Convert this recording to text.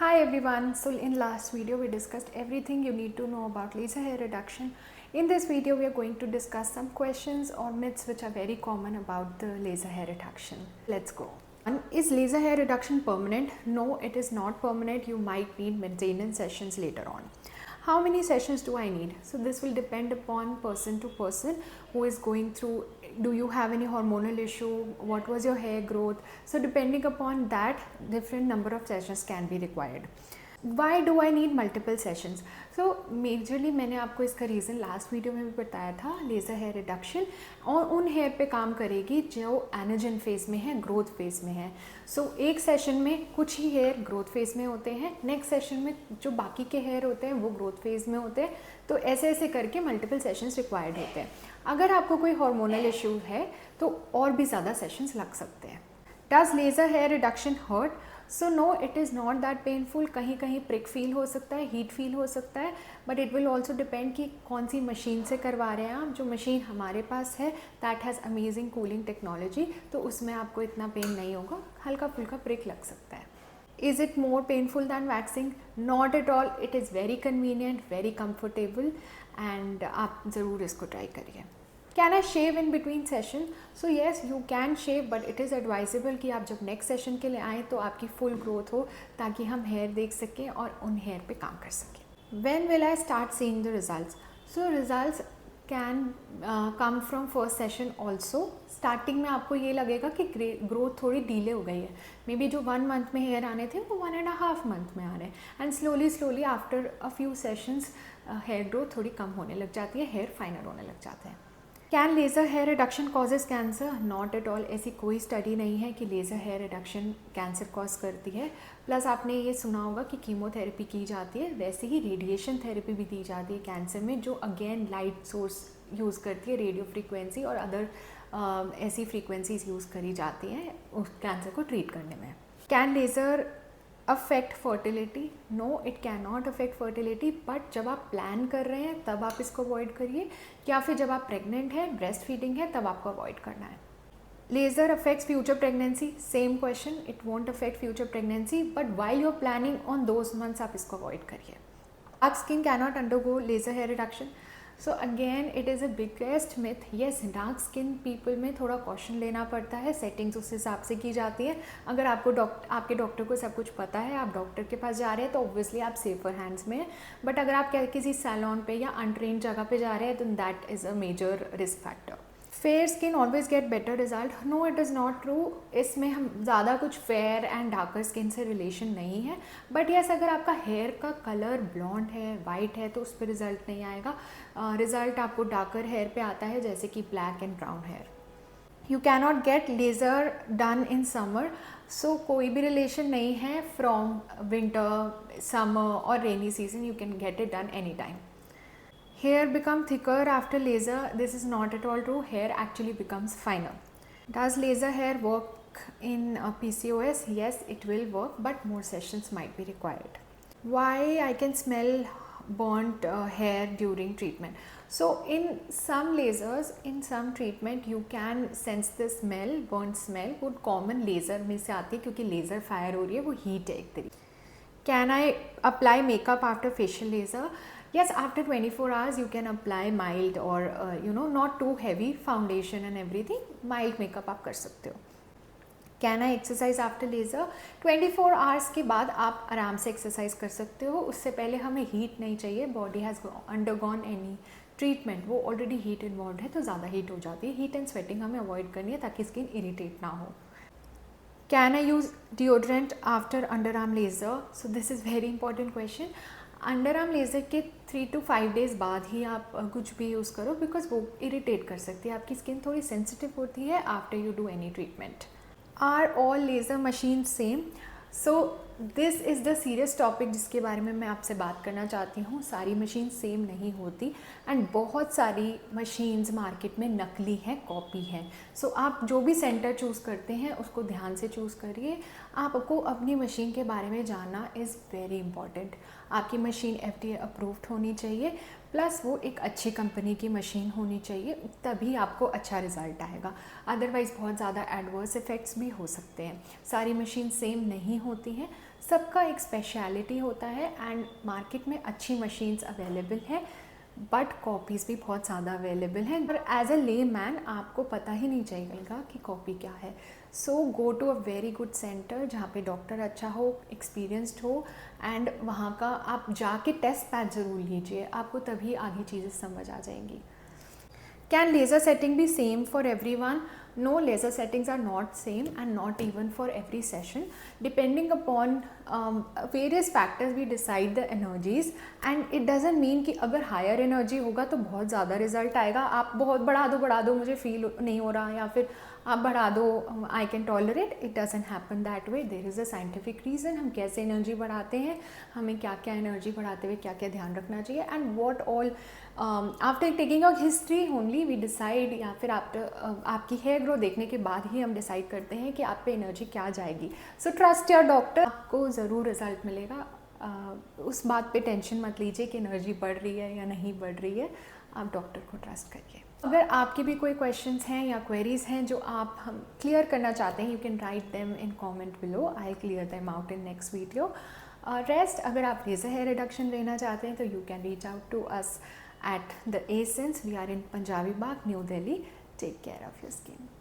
Hi everyone, so in last video we discussed everything you need to know about laser hair reduction. In this video we are going to discuss some questions or myths which are very common about the laser hair reduction. Let's go. Is laser hair reduction permanent? No, it is not permanent. You might need maintenance sessions later on. How many sessions do I need? So this will depend upon person to person who is going through. Do you have any hormonal issue? What was your hair growth? So depending upon that, different number of sessions can be required. Why do I need multiple sessions? So majorly मैंने आपको इसका reason last video में भी बताया था. Laser hair reduction और उन hair पे काम करेगी जो एनर्जन फेज में है, ग्रोथ फेज में है. सो एक सेशन में कुछ ही हेयर ग्रोथ फेज में होते हैं, नेक्स्ट सेशन में जो बाकी के हेयर होते हैं वो ग्रोथ फेज में होते हैं. तो ऐसे ऐसे करके मल्टीपल सेशंस रिक्वायर्ड होते हैं. अगर आपको कोई हार्मोनल इशू है तो और भी ज़्यादा सेशंस लग सकते हैं. Does laser hair reduction hurt? So no, it is not that painful. कहीं कहीं प्रिक फील हो सकता है, हीट फील हो सकता है, but it will also depend कि कौन सी मशीन से करवा रहे हैं आप. जो मशीन हमारे पास है that has amazing cooling technology, तो उसमें आपको इतना पेन नहीं होगा. हल्का फुल्का प्रिक लग सकता है. Is it more painful than waxing? Not at all. It is very convenient, very comfortable and आप ज़रूर इसको ट्राई करिए. Can I shave in between session? So yes, you can shave, but it is advisable कि आप जब next session के लिए आएँ तो आपकी फुल ग्रोथ हो, ताकि हम हेयर देख सकें और उन हेयर पे काम कर सकें. When will I start seeing the results? So results can come from first session also. Starting में आपको ये लगेगा कि ग्रोथ थोड़ी डीले हो गई है. मे बी जो 1 मंथ में हेयर आने थे वो 1.5 मंथ में आ रहे हैं. And slowly after a few sessions hair growth थोड़ी कम होने लग जाती है, हेयर फाइनर होने लग जाते हैं. Can laser hair reduction causes cancer? Not at all. ऐसी कोई स्टडी नहीं है कि laser hair reduction cancer cause करती है. प्लस आपने ये सुना होगा कि कीमोथेरेपी की जाती है, वैसे ही रेडिएशन थेरेपी भी दी जाती है कैंसर में, जो अगेन लाइट सोर्स यूज़ करती है, रेडियो फ्रीक्वेंसी और अदर ऐसी फ्रीक्वेंसीज यूज़ करी जाती हैं उस कैंसर को ट्रीट करने में. Can laser affect fertility? No, it can not affect fertility, but जब आप प्लान कर रहे हैं तब आप इसको अवॉइड करिए, या फिर जब आप प्रेग्नेंट हैं, ब्रेस्ट फीडिंग है, तब आपको अवॉइड करना है. Laser affects future pregnancy? Same question. It won't affect future pregnancy, but while you are planning on those months आप इसको अवॉइड करिए. Dark skin cannot undergo laser hair reduction? So again it is a biggest myth. Yes, dark skin people में थोड़ा caution लेना पड़ता है, settings उस हिसाब से की जाती है. अगर आपको आपके डॉक्टर को सब कुछ पता है, आप डॉक्टर के पास जा रहे हैं, तो ऑब्वियसली आप सेफर हैंड्स में हैं. बट अगर आप किसी सैलून पे या अनट्रेन जगह पे जा रहे हैं तो that is a major risk factor. Fair skin always get better result? No, it is not true. इसमें हम ज़्यादा कुछ फेयर एंड डार्कर स्किन से रिलेशन नहीं है. बट येस, अगर आपका हेयर का कलर ब्लॉन्ड है, वाइट है, तो उस पर रिजल्ट नहीं आएगा. रिजल्ट आपको डार्कर हेयर पे आता है, जैसे कि black and brown hair. You cannot get laser done in summer? So कोई भी रिलेशन नहीं है फ्रॉम विंटर, समर और rainy season. You can get it done any time. Hair become thicker after laser? This is not at all true. Hair actually becomes finer. Does laser hair work in PCOS? Yes, it will work, but more sessions might be required. Why I can smell burnt hair during treatment? So in some lasers, in some treatment, you can sense the smell, burnt smell. वो common laser में से आती है, क्योंकि laser fire हो रही है, वो heat है एक तरीके. Can I apply makeup after facial laser? Yes, after 24 hours you can apply mild or not too heavy foundation and everything. Mild makeup आप कर सकते हो. Can I exercise after laser? 24 hours के बाद आप आराम से एक्सरसाइज कर सकते हो. उससे पहले हमें हीट नहीं चाहिए. Body has undergone any treatment, वो ऑलरेडी हीट इन्वॉल्व है, तो ज़्यादा हीट हो जाती है. हीट एंड स्वेटिंग हमें अवॉइड करनी है ताकि स्किन इरीटेट ना हो. Can I use deodorant after underarm laser? So this is very important question. Under arm laser के 3 to 5 days बाद ही आप कुछ भी यूज़ करो, बिकॉज वो इरिटेट कर सकती है. आपकी स्किन थोड़ी सेंसिटिव होती है after you do any treatment. Are all laser machine same? So this is the serious topic जिसके बारे में मैं आपसे बात करना चाहती हूँ. सारी मशीन सेम नहीं होती, एंड बहुत सारी मशीन्स मार्केट में नकली हैं, कॉपी हैं. सो आप जो भी सेंटर चूज़ करते हैं उसको ध्यान से चूज़ करिए. आपको अपनी मशीन के बारे में जानना इज़ वेरी इंपॉर्टेंट. आपकी मशीन FDA अप्रूव्ड होनी चाहिए, प्लस वो एक अच्छी कंपनी की मशीन होनी चाहिए, तभी आपको अच्छा रिज़ल्ट आएगा. अदरवाइज़ बहुत ज़्यादा एडवर्स इफ़ेक्ट्स भी हो सकते हैं. सारी मशीन सेम नहीं होती हैं. सबका एक स्पेशलिटी होता है एंड मार्केट में अच्छी मशीन्स अवेलेबल हैं, बट कॉपीज़ भी बहुत ज़्यादा अवेलेबल हैं, पर एज अ ले मैन आपको पता ही नहीं चलेगा कि कॉपी क्या है। So go to a very good centre जहाँ पे डॉक्टर अच्छा हो, एक्सपीरियंस्ड हो, एंड वहाँ का आप जाके टेस्ट पैच ज़रूर लीजिए, आपको तभी आगे चीज़ें समझ आ जाएंगी। Can laser setting be same for everyone? No, laser settings are not same and not even for every session. Depending upon various factors we decide the energies, and it doesn't mean कि अगर higher energy होगा तो बहुत ज़्यादा result आएगा। आप बहुत बढ़ा दो मुझे फील नहीं हो रहा, या फिर आप बढ़ा दो I can tolerate, it doesn't happen that way. There is a scientific reason हम कैसे एनर्जी बढ़ाते हैं, हमें क्या क्या एनर्जी बढ़ाते हुए क्या क्या ध्यान रखना चाहिए, and what all after taking a history only we decide, या फिर आफ्टर आपकी हेयर ग्रो देखने के बाद ही हम डिसाइड करते हैं कि आप पे एनर्जी क्या जाएगी। सो ट्रस्ट योर डॉक्टर, आपको ज़रूर रिजल्ट मिलेगा। उस बात पे टेंशन मत लीजिए कि एनर्जी बढ़ रही है या नहीं बढ़ रही है, आप डॉक्टर को ट्रस्ट करिए। अगर आपके भी कोई क्वेश्चंस हैं या क्वेरीज हैं जो आप हम क्लियर करना चाहते हैं, you can write them in comment below, I will clear them out in next video. Rest, अगर आप लेज़र हेयर रिडक्शन लेना चाहते हैं तो you can reach out to us at the Ascens. We are in Punjabi Bagh, New Delhi. Take care of your skin.